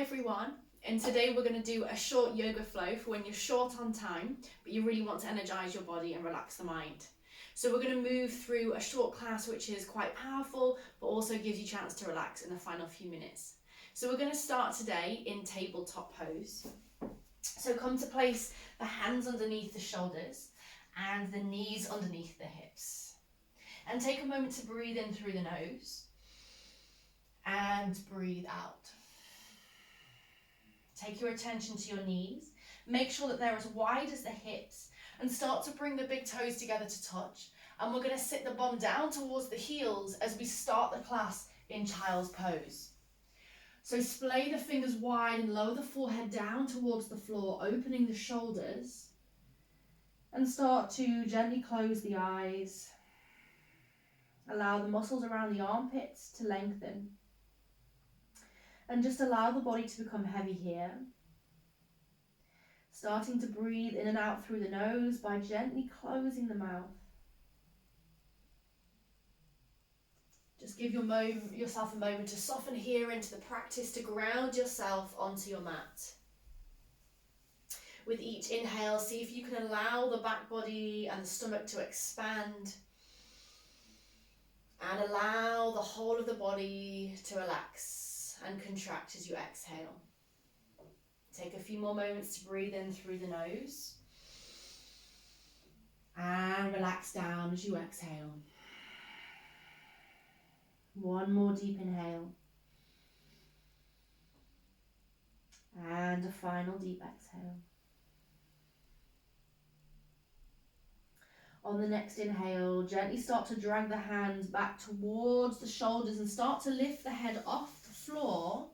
everyone, and today we're going to do a short yoga flow for when you're short on time but you really want to energize your body and relax the mind. So we're going to move through a short class which is quite powerful but also gives you a chance to relax in the final few minutes. So we're going to start today in tabletop pose. So come to place the hands underneath the shoulders and the knees underneath the hips, and take a moment to breathe in through the nose and breathe out. Take your attention to your knees. Make sure that they're as wide as the hips and start to bring the big toes together to touch. And we're going to sit the bum down towards the heels as we start the class in child's pose. So splay the fingers wide and lower the forehead down towards the floor, opening the shoulders. And start to gently close the eyes. Allow the muscles around the armpits to lengthen. And just allow the body to become heavy here. Starting to breathe in and out through the nose by gently closing the mouth. Just give yourself a moment to soften here into the practice, to ground yourself onto your mat. With each inhale, see if you can allow the back body and the stomach to expand. And allow the whole of the body to relax and contract as you exhale. Take a few more moments to breathe in through the nose. And relax down as you exhale. One more deep inhale. And a final deep exhale. On the next inhale, gently start to drag the hands back towards the shoulders and start to lift the head off the floor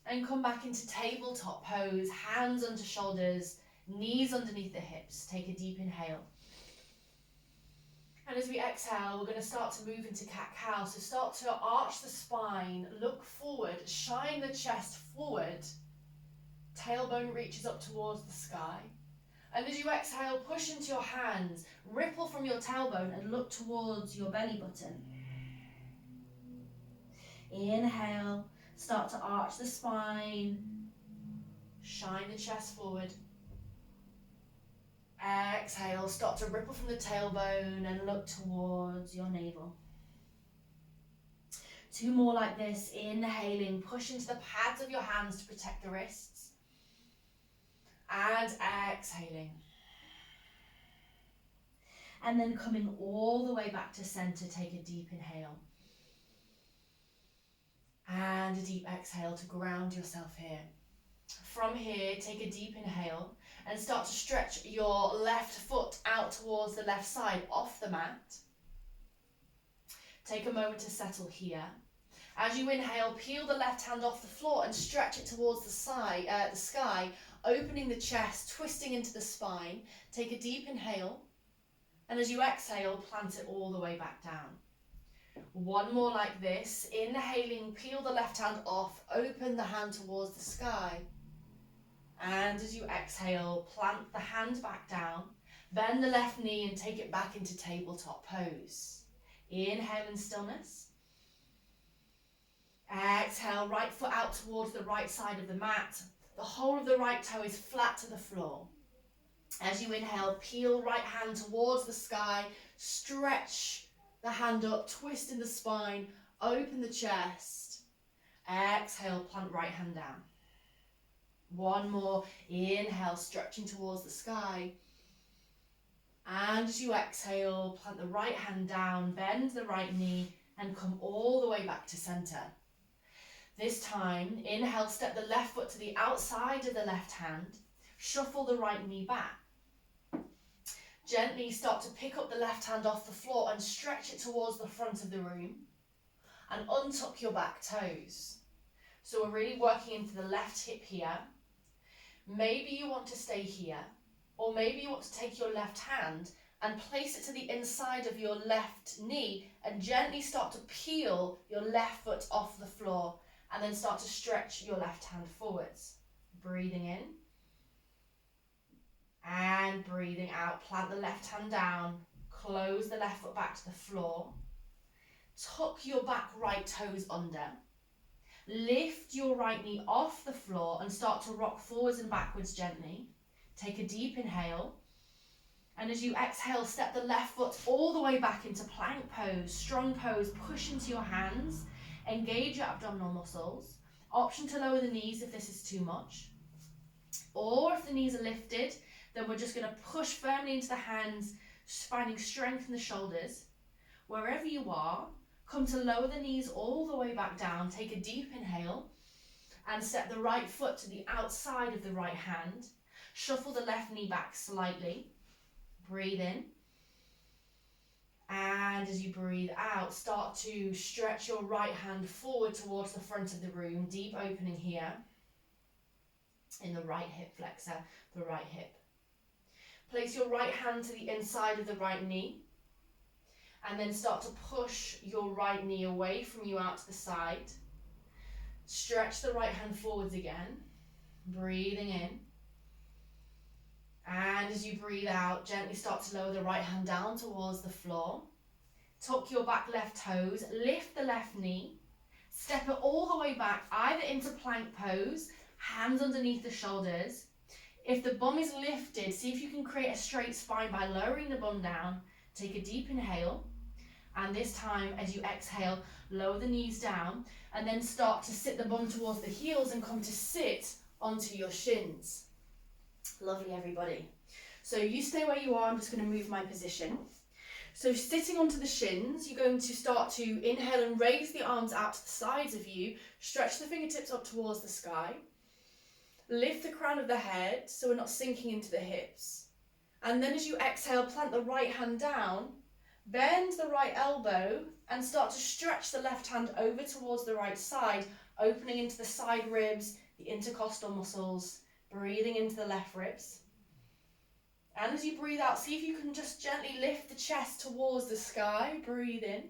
and come back into tabletop pose, hands under shoulders, knees underneath the hips. Take a deep inhale. And as we exhale, we're going to start to move into cat-cow. So start to arch the spine, look forward, shine the chest forward. Tailbone reaches up towards the sky. And as you exhale, push into your hands, ripple from your tailbone and look towards your belly button. Inhale, start to arch the spine, shine the chest forward. Exhale, start to ripple from the tailbone and look towards your navel. Two more like this. Inhaling, push into the pads of your hands to protect the wrists. And exhaling. And then coming all the way back to center, take a deep inhale. And a deep exhale to ground yourself here. From here, take a deep inhale and start to stretch your left foot out towards the left side off the mat. Take a moment to settle here. As you inhale, peel the left hand off the floor and stretch it towards the sky, opening the chest, twisting into the spine. Take a deep inhale, and as you exhale, plant it all the way back down. One more like this. Inhaling, peel the left hand off, open the hand towards the sky. And as you exhale, plant the hand back down, bend the left knee and take it back into tabletop pose. Inhale in stillness. Exhale, right foot out towards the right side of the mat. The whole of the right toe is flat to the floor. As you inhale, peel right hand towards the sky, stretch the hand up, twist in the spine, open the chest. Exhale, plant right hand down. One more. Inhale, stretching towards the sky. And as you exhale, plant the right hand down, bend the right knee, and come all the way back to center. This time, inhale, step the left foot to the outside of the left hand, shuffle the right knee back. Gently start to pick up the left hand off the floor and stretch it towards the front of the room, and untuck your back toes. So we're really working into the left hip here. Maybe you want to stay here, or maybe you want to take your left hand and place it to the inside of your left knee and gently start to peel your left foot off the floor and then start to stretch your left hand forwards. Breathing in and breathing out. Plant the left hand down, close the left foot back to the floor, tuck your back right toes under. Lift your right knee off the floor and start to rock forwards and backwards gently. Take a deep inhale. And as you exhale, step the left foot all the way back into plank pose, strong pose. Push into your hands. Engage your abdominal muscles. Option to lower the knees if this is too much. Or if the knees are lifted, then we're just going to push firmly into the hands, finding strength in the shoulders. Wherever you are, come to lower the knees all the way back down. Take a deep inhale and step the right foot to the outside of the right hand. Shuffle the left knee back slightly. Breathe in. And as you breathe out, start to stretch your right hand forward towards the front of the room. Deep opening here in the right hip flexor, the right hip. Place your right hand to the inside of the right knee. And then start to push your right knee away from you out to the side. Stretch the right hand forwards again. Breathing in. And as you breathe out, gently start to lower the right hand down towards the floor. Tuck your back left toes, lift the left knee, step it all the way back, either into plank pose, hands underneath the shoulders. If the bum is lifted, see if you can create a straight spine by lowering the bum down. Take a deep inhale, and this time as you exhale, lower the knees down, and then start to sit the bum towards the heels and come to sit onto your shins. Lovely, everybody. So you stay where you are. I'm just going to move my position. So sitting onto the shins, you're going to start to inhale and raise the arms out to the sides of you. Stretch the fingertips up towards the sky. Lift the crown of the head so we're not sinking into the hips. And then as you exhale, plant the right hand down, bend the right elbow and start to stretch the left hand over towards the right side, opening into the side ribs, the intercostal muscles. Breathing into the left ribs. And as you breathe out, see if you can just gently lift the chest towards the sky. Breathe in.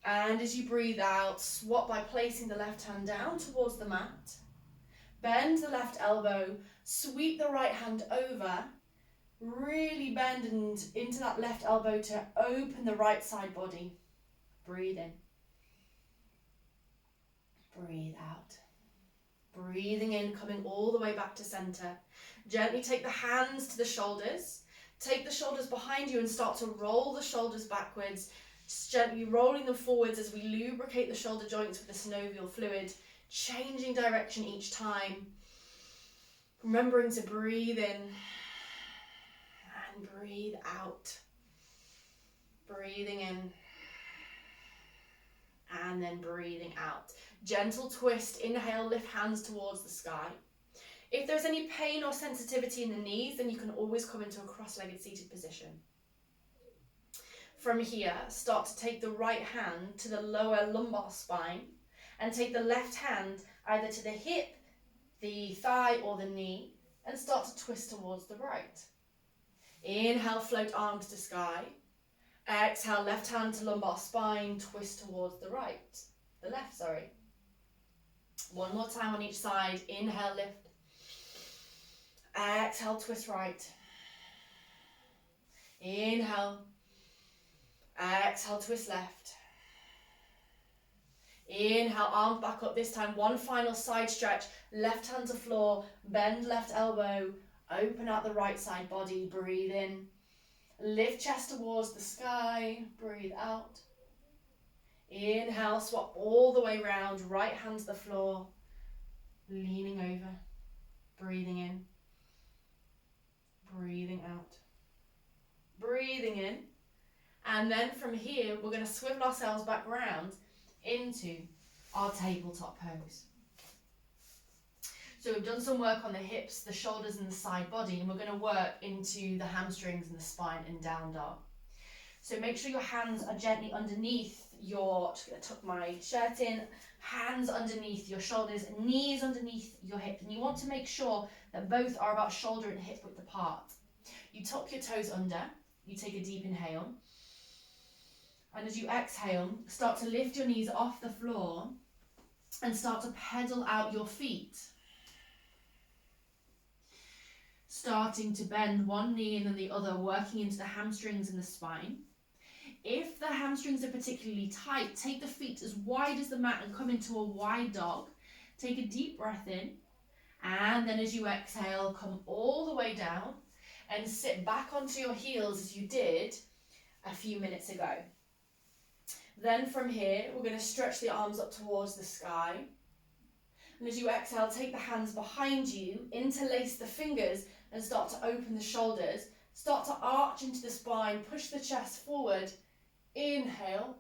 And as you breathe out, swap by placing the left hand down towards the mat. Bend the left elbow, sweep the right hand over. Really bend into that left elbow to open the right side body. Breathe in. Breathe out. Breathing in, coming all the way back to center. Gently take the hands to the shoulders. Take the shoulders behind you and start to roll the shoulders backwards. Just gently rolling them forwards as we lubricate the shoulder joints with the synovial fluid. Changing direction each time. Remembering to breathe in and breathe out. Breathing in and then breathing out. Gentle twist, inhale, lift hands towards the sky. If there's any pain or sensitivity in the knees, then you can always come into a cross-legged seated position. From here, start to take the right hand to the lower lumbar spine and take the left hand either to the hip, the thigh or the knee and start to twist towards the right. Inhale, float arms to sky. Exhale, left hand to lumbar spine, twist towards the left. One more time on each side. Inhale, lift. Exhale, twist right. Inhale. Exhale, twist left. Inhale, arms back up this time. One final side stretch. Left hand to floor. Bend left elbow. Open out the right side body. Breathe in. Lift chest towards the sky. Breathe out. Inhale, swap all the way round. Right hand to the floor. Leaning over. Breathing in. Breathing out. Breathing in. And then from here, we're going to swivel ourselves back round into our tabletop pose. So we've done some work on the hips, the shoulders and the side body, and we're going to work into the hamstrings and the spine and down dog. So make sure your hands are gently underneath your, just going to tuck my shirt in, hands underneath your shoulders, knees underneath your hips. And you want to make sure that both are about shoulder and hip width apart. You tuck your toes under, you take a deep inhale. And as you exhale, start to lift your knees off the floor and start to pedal out your feet. Starting to bend one knee and then the other, working into the hamstrings and the spine. If the hamstrings are particularly tight, take the feet as wide as the mat and come into a wide dog. Take a deep breath in, and then as you exhale, come all the way down and sit back onto your heels as you did a few minutes ago. Then from here, we're going to stretch the arms up towards the sky. And as you exhale, take the hands behind you, interlace the fingers and start to open the shoulders. Start to arch into the spine, push the chest forward. Inhale.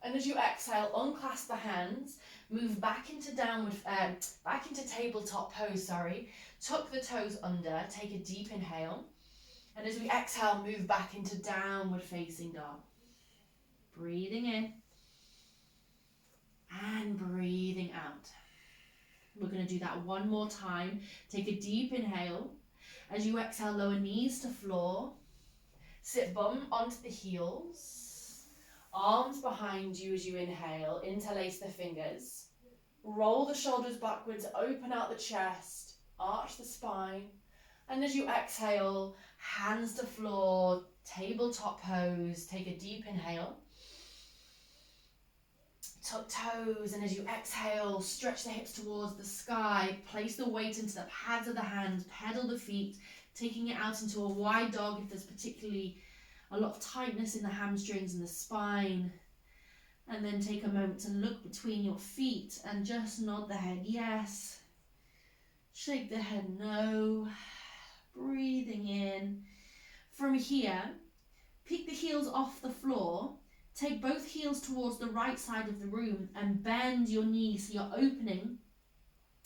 And as you exhale, unclasp the hands, move back into tabletop pose, Tuck the toes under, take a deep inhale. And as we exhale, move back into downward facing dog. Breathing in and breathing out. We're going to do that one more time. Take a deep inhale. As you exhale, lower knees to floor. Sit bum onto the heels. Arms behind you as you inhale. Interlace the fingers. Roll the shoulders backwards. Open out the chest. Arch the spine. And as you exhale, hands to floor. Tabletop pose. Take a deep inhale. Tuck toes, and as you exhale, stretch the hips towards the sky. Place the weight into the pads of the hands, pedal the feet, taking it out into a wide dog if there's particularly a lot of tightness in the hamstrings and the spine. And then take a moment to look between your feet and just nod the head yes. Shake the head no. Breathing in. From here, pick the heels off the floor. Take both heels towards the right side of the room and bend your knees so you're opening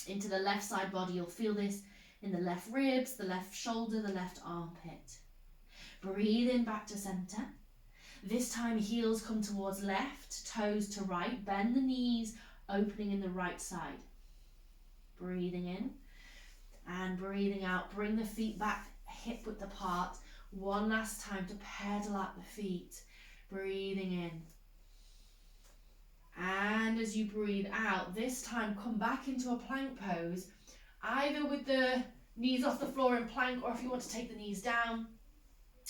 into the left side body. You'll feel this in the left ribs, the left shoulder, the left armpit. Breathe in back to center. This time heels come towards left, toes to right. Bend the knees, opening in the right side. Breathing in and breathing out. Bring the feet back hip width apart. One last time to pedal out the feet. Breathing in. And as you breathe out, this time come back into a plank pose, either with the knees off the floor in plank, or if you want to take the knees down,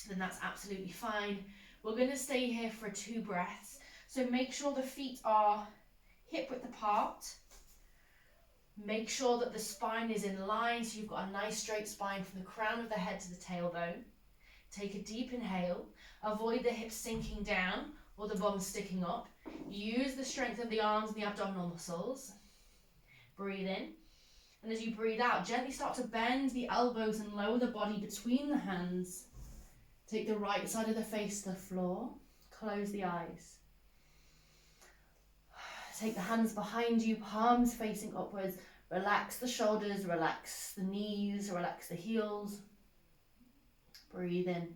then that's absolutely fine. We're going to stay here for 2 breaths. So make sure the feet are hip width apart. Make sure that the spine is in line, so you've got a nice straight spine from the crown of the head to the tailbone. Take a deep inhale. Avoid the hips sinking down or the bum sticking up. Use the strength of the arms and the abdominal muscles. Breathe in. And as you breathe out, gently start to bend the elbows and lower the body between the hands. Take the right side of the face to the floor. Close the eyes. Take the hands behind you, palms facing upwards. Relax the shoulders, relax the knees, relax the heels. Breathe in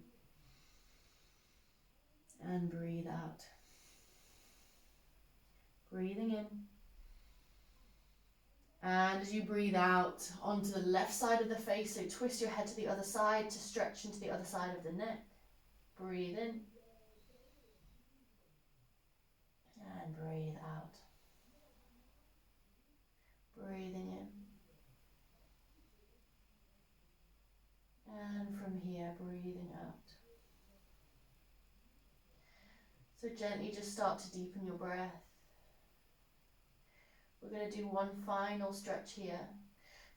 and breathe out. Breathing in. And as you breathe out, onto the left side of the face, so twist your head to the other side to stretch into the other side of the neck. Breathe in and breathe out. Breathing in. And from here, breathing out. So gently just start to deepen your breath. We're going to do one final stretch here.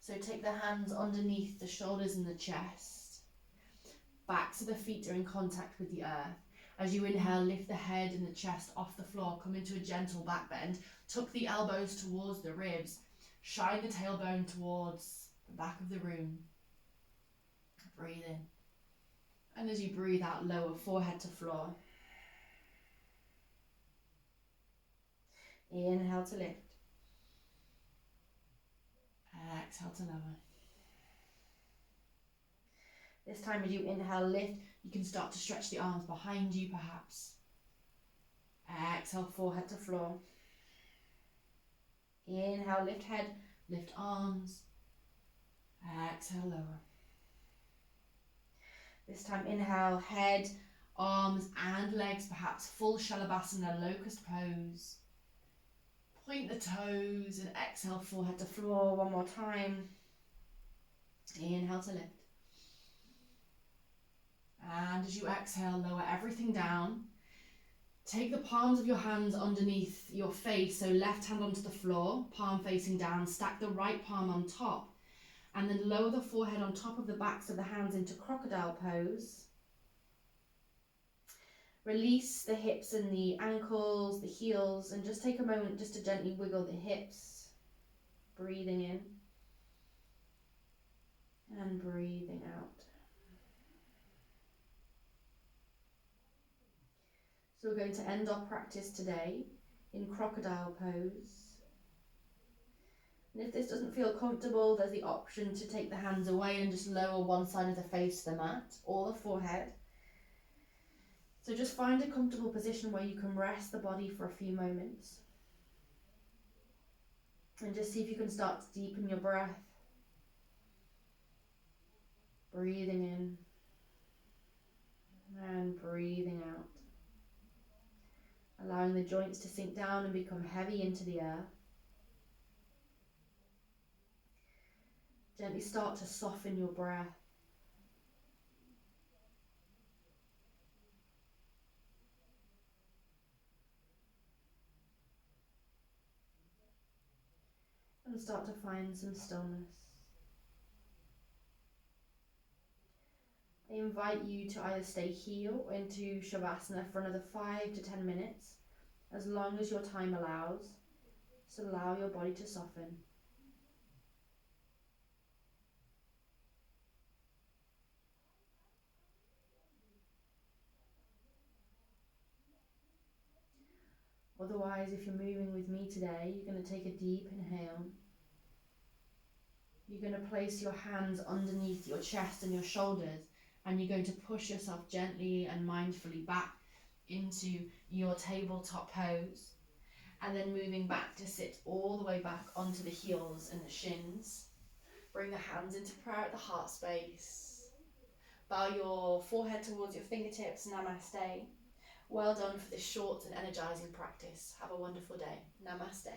So take the hands underneath the shoulders and the chest. Backs of the feet are in contact with the earth. As you inhale, lift the head and the chest off the floor. Come into a gentle back bend. Tuck the elbows towards the ribs. Shine the tailbone towards the back of the room. Breathe in. And as you breathe out, lower forehead to floor. Inhale to lift. Exhale to lower. This time as you inhale, lift, you can start to stretch the arms behind you perhaps. Exhale, forehead to floor. Inhale, lift head, lift arms. Exhale, lower. This time inhale, head, arms and legs, perhaps full Shalabhasana, locust pose. Point the toes and exhale, forehead to floor. One more time. Inhale to lift. And as you exhale, lower everything down. Take the palms of your hands underneath your face, so left hand onto the floor, palm facing down, stack the right palm on top, and then lower the forehead on top of the backs of the hands into crocodile pose. Release the hips and the ankles, the heels, and just take a moment just to gently wiggle the hips, breathing in and breathing out. So we're going to end our practice today in crocodile pose. And if this doesn't feel comfortable, there's the option to take the hands away and just lower one side of the face to the mat or the forehead. So just find a comfortable position where you can rest the body for a few moments. And just see if you can start to deepen your breath. Breathing in and breathing out. Allowing the joints to sink down and become heavy into the earth. Gently start to soften your breath. And start to find some stillness. I invite you to either stay here or into Shavasana for another 5 to 10 minutes, as long as your time allows. So allow your body to soften. Otherwise, if you're moving with me today, you're going to take a deep inhale. You're going to place your hands underneath your chest and your shoulders, and you're going to push yourself gently and mindfully back into your tabletop pose. And then moving back to sit all the way back onto the heels and the shins. Bring the hands into prayer at the heart space. Bow your forehead towards your fingertips, namaste. Well done for this short and energizing practice. Have a wonderful day. Namaste.